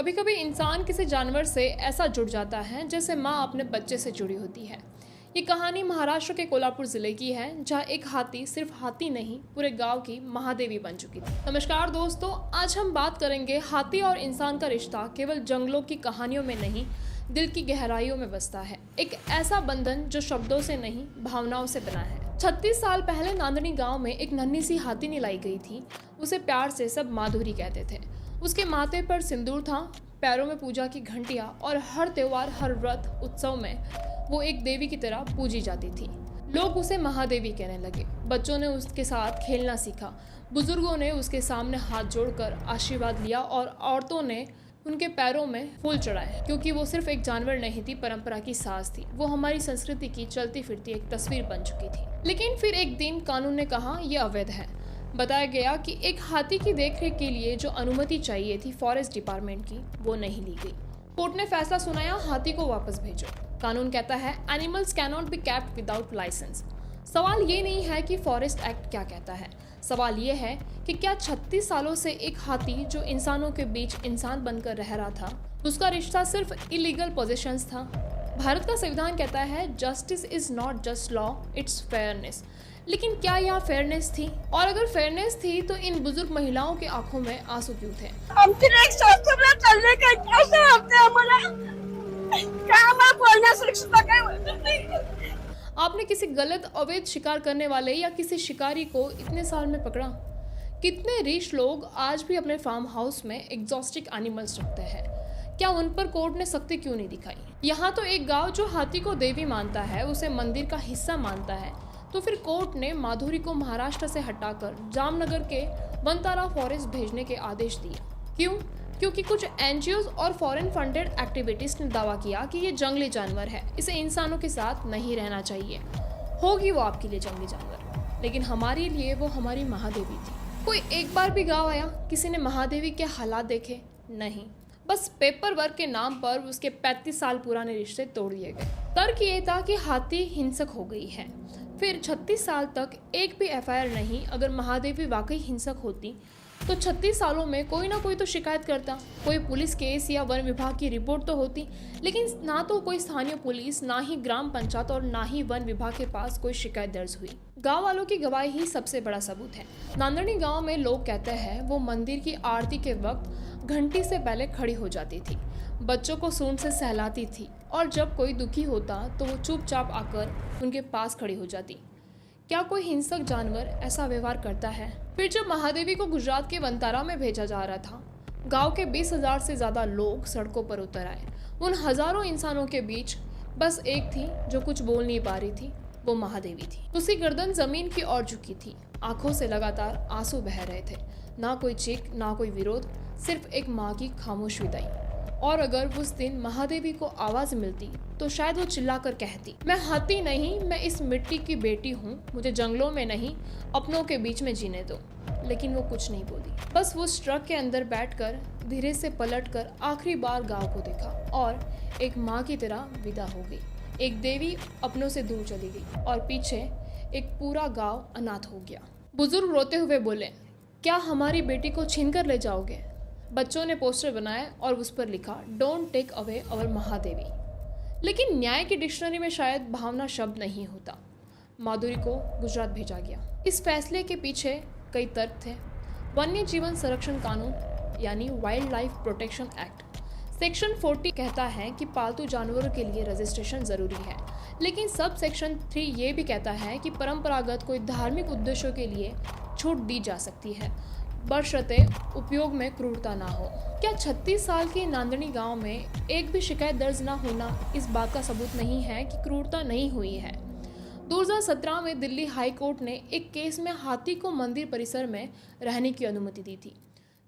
कभी कभी इंसान किसी जानवर से ऐसा जुड़ जाता है जैसे माँ अपने बच्चे से जुड़ी होती है। ये कहानी महाराष्ट्र के कोल्हापुर जिले की है, जहाँ एक हाथी सिर्फ हाथी नहीं पूरे गांव की महादेवी बन चुकी थी। नमस्कार दोस्तों, आज हम बात करेंगे हाथी और इंसान का रिश्ता केवल जंगलों की कहानियों में नहीं, दिल की गहराइयों में बसता है। एक ऐसा बंधन जो शब्दों से नहीं भावनाओं से बना है। 36 साल पहले नांदनी गांव में एक नन्ही सी हाथी लाई गई थी। उसे प्यार से सब माधुरी कहते थे। उसके माथे पर सिंदूर था, पैरों में पूजा की घंटियां और हर त्योहार, हर व्रत उत्सव में वो एक देवी की तरह पूजी जाती थी। लोग उसे महादेवी कहने लगे। बच्चों ने उसके साथ खेलना सीखा, बुजुर्गों ने उसके सामने हाथ जोड़कर आशीर्वाद लिया और औरतों ने उनके पैरों में फूल चढ़ाए, क्योंकि वो सिर्फ एक जानवर नहीं थी, परंपरा की सास थी। वो हमारी संस्कृति की चलती फिरती एक तस्वीर बन चुकी थी। लेकिन फिर एक दिन कानून ने कहा यह अवैध है। बताया गया कि एक हाथी की देखरेख के लिए जो अनुमति चाहिए थी फॉरेस्ट डिपार्टमेंट की, वो नहीं ली गई। कोर्ट ने फैसला सुनाया, हाथी को वापस भेजो। कानून कहता है animals can not be kept without licence. सवाल ये नहीं है कि फॉरेस्ट एक्ट क्या कहता है, सवाल ये है कि क्या 36 सालों से एक हाथी जो इंसानों के बीच इंसान बनकर रह रहा था, उसका रिश्ता सिर्फ इलीगल पोजीशंस था। भारत का संविधान कहता है justice is not just law, it's fairness. लेकिन क्या यह फेयरनेस थी? और अगर फेयरनेस थी तो इन बुजुर्ग महिलाओं के आंखों में आंसू क्यों थे? हम फिर एक साथ में चलने का कैसे होते हैं बोला काम आप बोलना सुरक्षित है। आपने किसी गलत अवैध शिकार करने वाले या किसी शिकारी को इतने साल में पकड़ा? कितने रिच लोग आज भी अपने फार्म हाउस में एग्जॉस्टिक एनिमल्स रखते हैं? क्या उन पर कोर्ट ने सख्ती क्यों नहीं दिखाई? यहाँ तो एक गांव जो हाथी को देवी मानता है, उसे मंदिर का हिस्सा मानता है, तो फिर कोर्ट ने माधुरी को महाराष्ट्र से हटाकर जामनगर के बनतारा फॉरेस्ट भेजने के आदेश दिए। क्यों? क्योंकि कुछ एनजीओज और फॉरेन फंडेड एक्टिविटीज ने दावा किया कि ये जंगली जानवर है, इसे इंसानों के साथ नहीं रहना चाहिए। होगी वो आपके लिए जंगली जानवर, लेकिन हमारे लिए वो हमारी महादेवी थी। कोई एक बार भी गाँव आया, किसी ने महादेवी के हालात देखे? नहीं, बस पेपर वर्क के नाम पर उसके 35 साल पुराने रिश्ते तोड़ दिए गए। तर्क ये था कि हाथी हिंसक हो गई है। फिर 36 साल तक एक भी एफआईआर नहीं। अगर महादेवी वाकई हिंसक होती तो 36 सालों में कोई ना कोई तो शिकायत करता, कोई पुलिस केस या वन विभाग की रिपोर्ट तो होती। लेकिन ना तो कोई स्थानीय पुलिस, ना ही ग्राम पंचायत और ना ही वन विभाग के पास कोई शिकायत दर्ज हुई। गांव वालों की गवाही ही सबसे बड़ा सबूत है। नांदनी गांव में लोग कहते हैं वो मंदिर की आरती के वक्त घंटी से पहले खड़ी हो जाती थी, बच्चों को सूंड से सहलाती थी और जब कोई दुखी होता तो वो चुपचाप आकर उनके पास खड़ी हो जाती। क्या कोई हिंसक जानवर ऐसा व्यवहार करता है? फिर जब महादेवी को गुजरात के बनतारा में भेजा जा रहा था, गांव के 20,000 से ज्यादा लोग सड़कों पर उतर आए। उन हजारों इंसानों के बीच बस एक थी जो कुछ बोल नहीं पा रही थी, वो महादेवी थी। उसकी गर्दन जमीन की ओर झुकी थी, आंखों से लगातार आंसू बह रहे थे। ना कोई चीख, ना कोई विरोध, सिर्फ एक माँ की खामोश विदाई। और अगर उस दिन महादेवी को आवाज मिलती तो शायद वो चिल्लाकर कहती, मैं हाथी नहीं, मैं इस मिट्टी की बेटी हूँ, मुझे जंगलों में नहीं अपनों के बीच में जीने दो। लेकिन वो कुछ नहीं बोली, बस वो उस ट्रक के अंदर बैठकर धीरे से पलटकर आखिरी बार गांव को देखा और एक माँ की तरह विदा हो गई। एक देवी अपनों से दूर चली गई और पीछे एक पूरा गाँव अनाथ हो गया। बुजुर्ग रोते हुए बोले, क्या हमारी बेटी को छीन कर ले जाओगे? बच्चों ने पोस्टर बनाए और उस पर लिखा, डोंट टेक अवे अवर महादेवी। लेकिन न्याय की डिक्शनरी में शायद भावना शब्द नहीं होता। माधुरी को गुजरात भेजा गया। इस फैसले के पीछे कई तर्क थे। वन्य जीवन संरक्षण कानून यानी wild life protection act section 40 कहता है कि पालतू जानवरों के लिए रजिस्ट्रेशन जरूरी है। लेकिन सब सेक्शन 3 ये भी कहता है कि परंपरागत कोई धार्मिक उद्देश्यों के लिए छूट दी जा सकती है, बशर्ते उपयोग में क्रूरता ना हो। क्या 36 साल के नांदनी गांव में एक भी शिकायत दर्ज ना होना इस बात का सबूत नहीं है कि क्रूरता नहीं हुई है? 2017 में दिल्ली हाई कोर्ट ने एक केस में हाथी को मंदिर परिसर में रहने की अनुमति दी थी,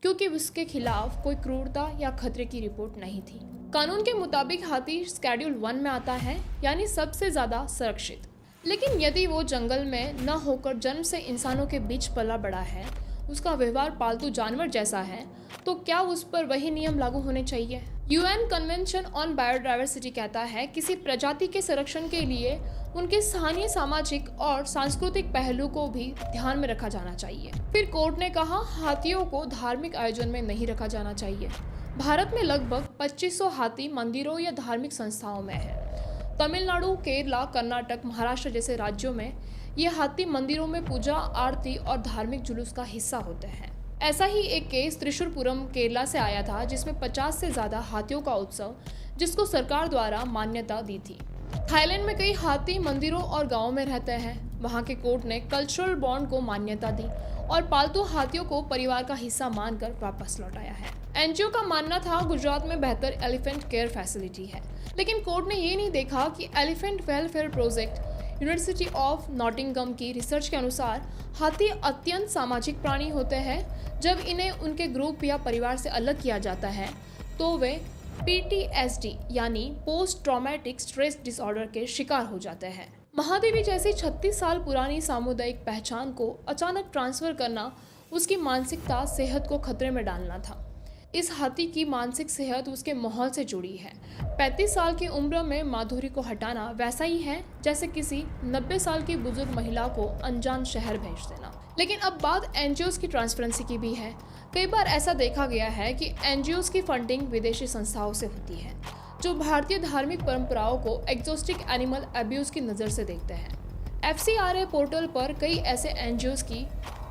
क्योंकि उसके खिलाफ कोई क्रूरता या खतरे की रिपोर्ट नहीं थी। कानून के मुताबिक हाथी शेड्यूल 1 में आता है, यानी सबसे ज्यादा सुरक्षित। लेकिन यदि वो जंगल में न होकर जन्म से इंसानों के बीच पला बड़ा है, उसका व्यवहार पालतू जानवर जैसा है, तो क्या उस पर वही नियम लागू होने चाहिए? यूएन कन्वेंशन ऑन बायोडायवर्सिटी कहता है किसी प्रजाति के संरक्षण के लिए उनके स्थानीय सामाजिक और सांस्कृतिक पहलू को भी ध्यान में रखा जाना चाहिए। फिर कोर्ट ने कहा हाथियों को धार्मिक आयोजन में नहीं रखा जाना चाहिए। भारत में लगभग 2500 हाथी मंदिरों या धार्मिक संस्थाओं में है। तमिलनाडु, केरला, कर्नाटक, महाराष्ट्र जैसे राज्यों में ये हाथी मंदिरों में पूजा, आरती और धार्मिक जुलूस का हिस्सा होते हैं। ऐसा ही एक केस त्रिशूरपुरम, केरला से आया था, जिसमें 50 से ज्यादा हाथियों का उत्सव, जिसको सरकार द्वारा मान्यता दी थी। थाईलैंड में कई हाथी मंदिरों और गांवों में रहते हैं। वहां के कोर्ट ने कल्चरल बॉन्ड को मान्यता दी और पालतू हाथियों को परिवार का हिस्सा मानकर वापस लौटाया है। एनजीओ का मानना था गुजरात में बेहतर एलिफेंट केयर फैसिलिटी है, लेकिन कोर्ट ने ये नहीं देखा कि elephant welfare project university of Nottingham की रिसर्च के अनुसार हाथी अत्यंत सामाजिक प्राणी होते हैं। जब इन्हें उनके ग्रुप या परिवार से अलग किया जाता है तो वे PTSD यानी पोस्ट ट्रॉमेटिक स्ट्रेस डिसऑर्डर के शिकार हो जाते हैं। महादेवी जैसी 36 साल पुरानी सामुदायिक पहचान को अचानक ट्रांसफर करना उसकी मानसिकता सेहत को खतरे में डालना था। इस हाथी की मानसिक सेहत उसके माहौल से जुड़ी है। 35 साल की उम्र में माधुरी को हटाना वैसा ही है जैसे किसी 90 साल की बुजुर्ग महिला को अनजान शहर भेज देना। लेकिन अब बात एनजीओज की ट्रांसपेरेंसी की भी है। कई बार ऐसा देखा गया है कि एनजीओज की फंडिंग विदेशी संस्थाओं से होती है, जो भारतीय धार्मिक परंपराओं को एक्जोस्टिक एनिमल अब्यूज की नज़र से देखते हैं। FCRA पोर्टल पर कई ऐसे एनजीओज की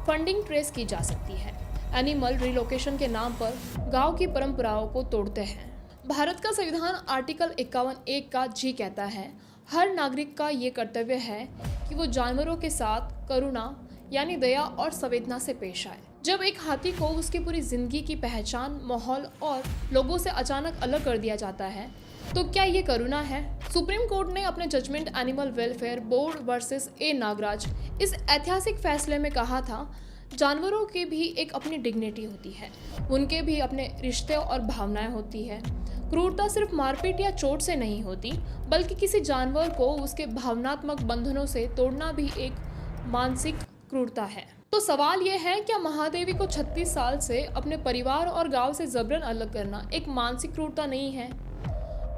फंडिंग ट्रेस की जा सकती है। एनिमल रिलोकेशन के नाम पर गांव की परंपराओं को तोड़ते हैं। भारत का संविधान आर्टिकल 51(1) का जी कहता है, हर नागरिक का ये कर्तव्य है कि वो जानवरों के साथ करुणा यानी दया और संवेदना से पेश आए। जब एक हाथी को उसकी पूरी जिंदगी की पहचान, माहौल और लोगों से अचानक अलग कर दिया जाता है, तो क्या ये करुणा है? सुप्रीम कोर्ट ने अपने judgement animal welfare board versus A Nagaraj इस ऐतिहासिक फैसले में कहा था, जानवरों की भी एक अपनी डिग्निटी होती है, उनके भी अपने रिश्ते और भावनाएं होती है। क्रूरता सिर्फ मारपीट या चोट से नहीं होती, बल्कि किसी जानवर को उसके भावनात्मक बंधनों से तोड़ना भी एक मानसिक क्रूरता है। तो सवाल यह है, क्या महादेवी को 36 साल से अपने परिवार और गांव से जबरन अलग करना एक मानसिक क्रूरता नहीं है?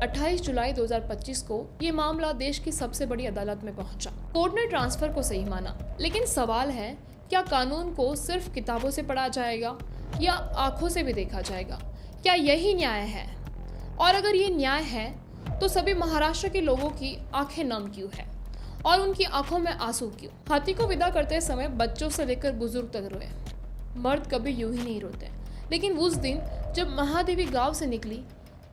28 जुलाई 2025 को ये मामला देश की सबसे बड़ी अदालत में पहुंचा। कोर्ट ने ट्रांसफर को सही माना, लेकिन सवाल है, क्या कानून को सिर्फ किताबों से पढ़ा जाएगा या आंखों से भी देखा जाएगा? क्या यही न्याय है? और अगर ये न्याय है तो सभी महाराष्ट्र के लोगों की आंखें नम क्यों है और उनकी आंखों में आंसू क्यों? हाथी को विदा करते समय बच्चों से लेकर बुजुर्ग तक रोए। मर्द कभी यूं ही नहीं रोते, लेकिन उस दिन जब महादेवी गांव से निकली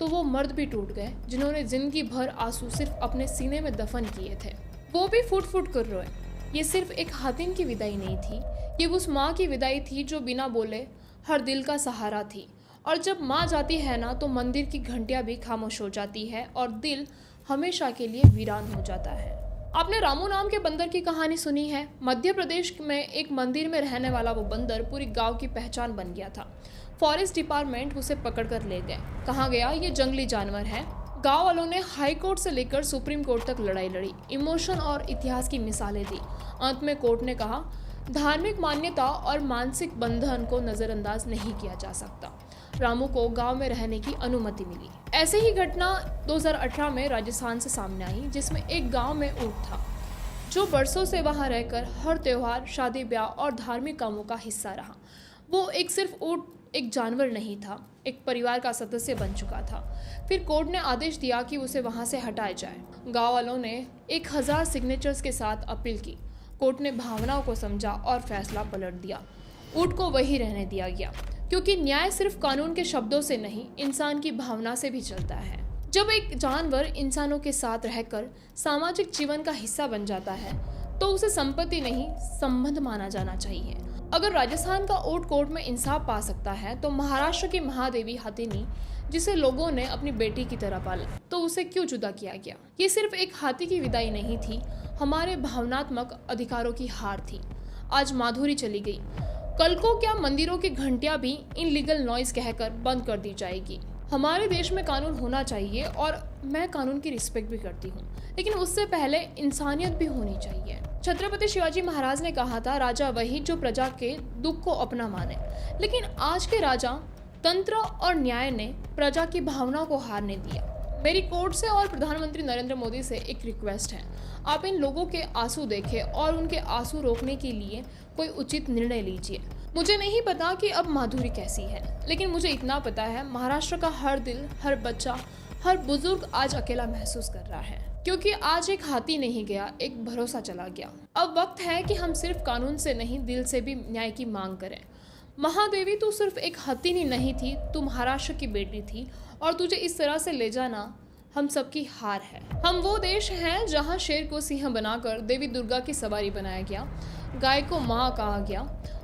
तो वो मर्द भी टूट गए जिन्होंने जिंदगी भर आंसू सिर्फ अपने सीने में दफन किए थे। वो भी फुट फुट कर रोए। ये सिर्फ एक हातिन की विदाई नहीं थी, ये उस माँ की विदाई थी जो बिना बोले हर दिल का सहारा थी। और जब माँ जाती है ना, तो मंदिर की घंटियां भी खामोश हो जाती है और दिल हमेशा के लिए वीरान हो जाता है। आपने रामू नाम के बंदर की कहानी सुनी है? मध्य प्रदेश में एक मंदिर में रहने वाला वो बंदर पूरी गांव की पहचान बन गया था। फॉरेस्ट डिपार्टमेंट उसे पकड़ कर ले गए। कहा गया ये जंगली जानवर है। गांव वालों ने हाई कोर्ट से लेकर सुप्रीम कोर्ट तक लड़ाई लड़ी, इमोशन और इतिहास की मिसालें दी। अंत में कोर्ट ने कहा, धार्मिक मान्यता और मानसिक बंधन को नजरअंदाज नहीं किया जा सकता। रामू को गांव में रहने की अनुमति मिली। ऐसे ही घटना 2018 में राजस्थान से सामने आई, जिसमें एक गांव में ऊंट था जो बरसों से वहां रहकर हर त्योहार, शादी ब्याह और धार्मिक कामों का हिस्सा रहा। वो एक सिर्फ ऊंट एक जानवर नहीं था, एक परिवार का सदस्य बन चुका था। फिर कोर्ट ने आदेश दिया कि उसे वहां से हटाया जाए। गांव वालों ने 1000 सिग्नेचर्स के साथ अपील की। कोर्ट ने भावनाओं को समझा और फैसला पलट दिया। ऊंट को वही रहने दिया गया, क्योंकि न्याय सिर्फ कानून के शब्दों से नहीं, इंसान की भावना से भी चलता है। जब एक जानवर इंसानों के साथ रहकर सामाजिक जीवन का हिस्सा बन जाता है, तो उसे संपत्ति नहीं, संबंध माना जाना चाहिए। अगर राजस्थान का ऊंट कोर्ट में इंसाफ पा सकता है, तो महाराष्ट्र की महादेवी हाथिनी, जिसे लोगों ने अपनी बेटी की तरह पाला, तो उसे क्यों जुदा किया गया? ये सिर्फ एक हाथी की विदाई नहीं थी, हमारे भावनात्मक अधिकारों की हार थी। आज माधुरी चली गई, कल को क्या मंदिरों की घंटियां भी इनलीगल नॉइज कहकर बंद कर दी जाएगी। हमारे देश में कानून होना चाहिए और मैं कानून की रिस्पेक्ट भी करती हूँ, लेकिन उससे पहले इंसानियत भी होनी चाहिए। छत्रपति शिवाजी महाराज ने कहा था, राजा वही जो प्रजा के दुख को अपना माने। लेकिन आज के राजा, तंत्र और न्याय ने प्रजा की भावना को हारने दिया। मेरी कोर्ट से और प्रधानमंत्री नरेंद्र मोदी से एक रिक्वेस्ट है, आप इन लोगों के आंसू देखें और उनके आंसू रोकने के लिए कोई उचित निर्णय लीजिए। मुझे नहीं पता कि अब माधुरी कैसी है, लेकिन मुझे इतना पता है महाराष्ट्र का हर दिल, हर बच्चा, हर बुजुर्ग आज अकेला महसूस कर रहा है, क्योंकि आज एक हाथी नहीं गया, एक भरोसा चला गया। अब वक्त है कि हम सिर्फ कानून से नहीं, दिल से भी न्याय की मांग करें। महादेवी, तू सिर्फ एक हथिनी नहीं थी, तू महाराष्ट्र की बेटी थी, और तुझे इस तरह से ले जाना हम सबकी हार है। हम वो देश हैं जहां शेर को सिंह बनाकर देवी दुर्गा की सवारी बनाया गया, गाय को माँ कहा गया,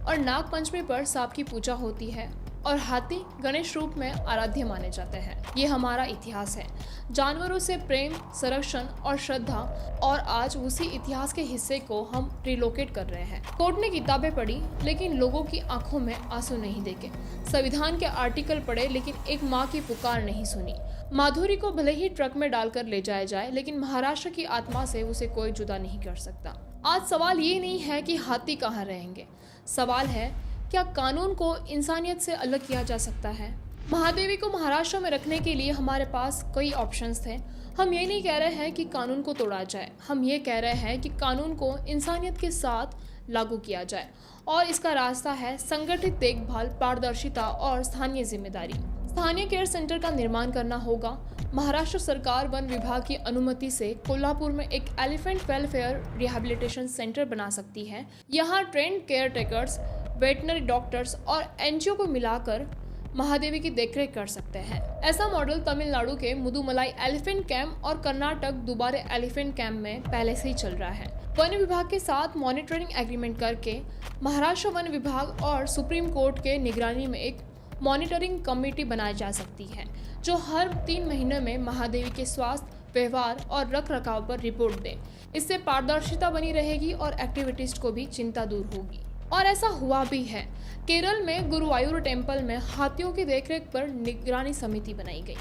और नाग पंचमी पर सांप की पूजा होती है, और हाथी गणेश रूप में आराध्य माने जाते हैं। ये हमारा इतिहास है, जानवरों से प्रेम, संरक्षण और श्रद्धा, और आज उसी इतिहास के हिस्से को हम रिलोकेट कर रहे हैं। कोर्ट ने किताबें पढ़ी, लेकिन लोगों की आंखों में आंसू नहीं देखे। संविधान के आर्टिकल पढ़े, लेकिन एक माँ की पुकार नहीं सुनी। माधुरी को भले ही ट्रक में डालकर ले जाया जाए, लेकिन महाराष्ट्र की आत्मा से उसे कोई जुदा नहीं कर सकता। आज सवाल ये नहीं है कि हाथी कहाँ रहेंगे, सवाल है क्या कानून को इंसानियत से अलग किया जा सकता है। महादेवी को महाराष्ट्र में रखने के लिए हमारे पास कई ऑप्शंस थे। हम ये नहीं कह रहे हैं कि कानून को तोड़ा जाए, हम ये कह रहे हैं कि कानून को इंसानियत के साथ लागू किया जाए, और इसका रास्ता है संगठित देखभाल, पारदर्शिता और स्थानीय जिम्मेदारी। स्थानीय केयर सेंटर का निर्माण करना होगा। महाराष्ट्र सरकार वन विभाग की अनुमति से कोल्हापुर में एक एलिफेंट वेलफेयर रिहैबिलिटेशन सेंटर बना सकती है। यहाँ trend care takers, veterinary doctors और एनजीओ को मिलाकर महादेवी की देखरेख कर सकते हैं। ऐसा मॉडल तमिलनाडु के मुदुमलाई एलिफेंट कैंप और कर्नाटक दुबारे एलिफेंट कैंप में पहले से ही चल रहा है। वन विभाग के साथ मॉनिटरिंग एग्रीमेंट करके महाराष्ट्र वन विभाग और सुप्रीम कोर्ट के निगरानी में एक मॉनिटरिंग कमेटी बनाई जा सकती है, जो हर 3 महीने में महादेवी के स्वास्थ्य, व्यवहार और रख रखाव पर रिपोर्ट दे। इससे पारदर्शिता बनी रहेगी और एक्टिविटीज को भी चिंता दूर होगी। और ऐसा हुआ भी है। केरल में गुरुवायूर टेम्पल में हाथियों की देखरेख पर निगरानी समिति बनाई गई,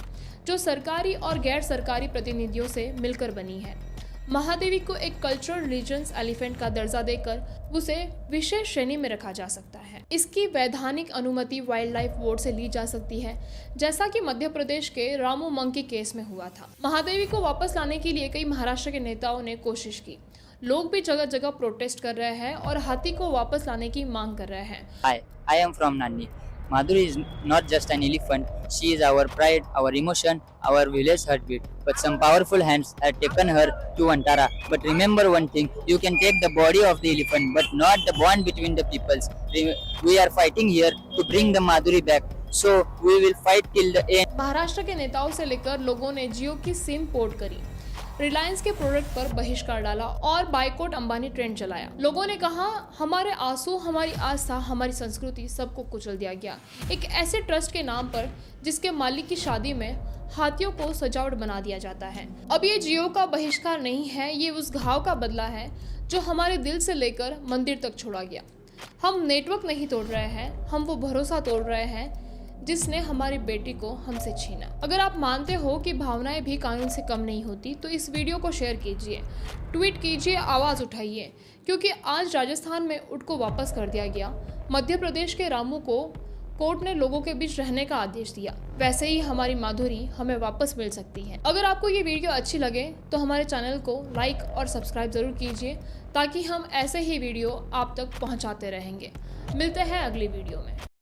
जो सरकारी और गैर सरकारी प्रतिनिधियों से मिलकर बनी है। महादेवी को एक कल्चरल रिलीजियस एलिफेंट का दर्जा देकर उसे विशेष श्रेणी में रखा जा सकता है। इसकी वैधानिक अनुमति वाइल्ड लाइफ बोर्ड से ली जा सकती है, जैसा कि मध्य प्रदेश के रामू मंकी केस में हुआ था। महादेवी को वापस लाने के लिए कई महाराष्ट्र के नेताओं ने कोशिश की। लोग भी जगह जगह प्रोटेस्ट कर रहे हैं और हाथी को वापस लाने की मांग कर रहे हैं। Hi, I am from Nandi. Madhuri is not just an elephant, she is our pride, our emotion, our village heartbeat. But some powerful hands have taken her to Antara. But remember one thing, you can take the body of the elephant, but not the bond between the peoples. We are fighting here to bring the Madhuri back. So we will fight till the end. Maharashtra के नेताओं से लेकर लोगों ने जियो की SIM port करी, रिलायंस के product पर बहिष्कार डाला और बाइकॉट अंबानी ट्रेंड चलाया। लोगों ने कहा हमारे आंसू, हमारी आस्था, हमारी संस्कृति सबको कुचल दिया गया एक ऐसे ट्रस्ट के नाम पर जिसके मालिक की शादी में हाथियों को सजावट बना दिया जाता है। अब ये जियो का बहिष्कार नहीं है, ये उस घाव का बदला है जो हमारे दिल से लेकर मंदिर तक छोड़ा गया। हम नेटवर्क नहीं तोड़ रहे हैं, हम वो भरोसा तोड़ रहे हैं जिसने हमारी बेटी को हमसे छीना। अगर आप मानते हो कि भावनाएं भी कानून से कम नहीं होती, तो इस वीडियो को शेयर कीजिए, ट्वीट कीजिए, आवाज़ उठाइए, क्योंकि आज राजस्थान में ऊँट को वापस कर दिया गया। मध्य प्रदेश के रामू को कोर्ट ने लोगों के बीच रहने का आदेश दिया। वैसे ही हमारी माधुरी हमें वापस मिल सकती है। अगर आपको ये वीडियो अच्छी लगे तो हमारे चैनल को लाइक और सब्सक्राइब ज़रूर कीजिए, ताकि हम ऐसे ही वीडियो आप तक पहुँचाते रहेंगे। मिलते हैं अगली वीडियो में।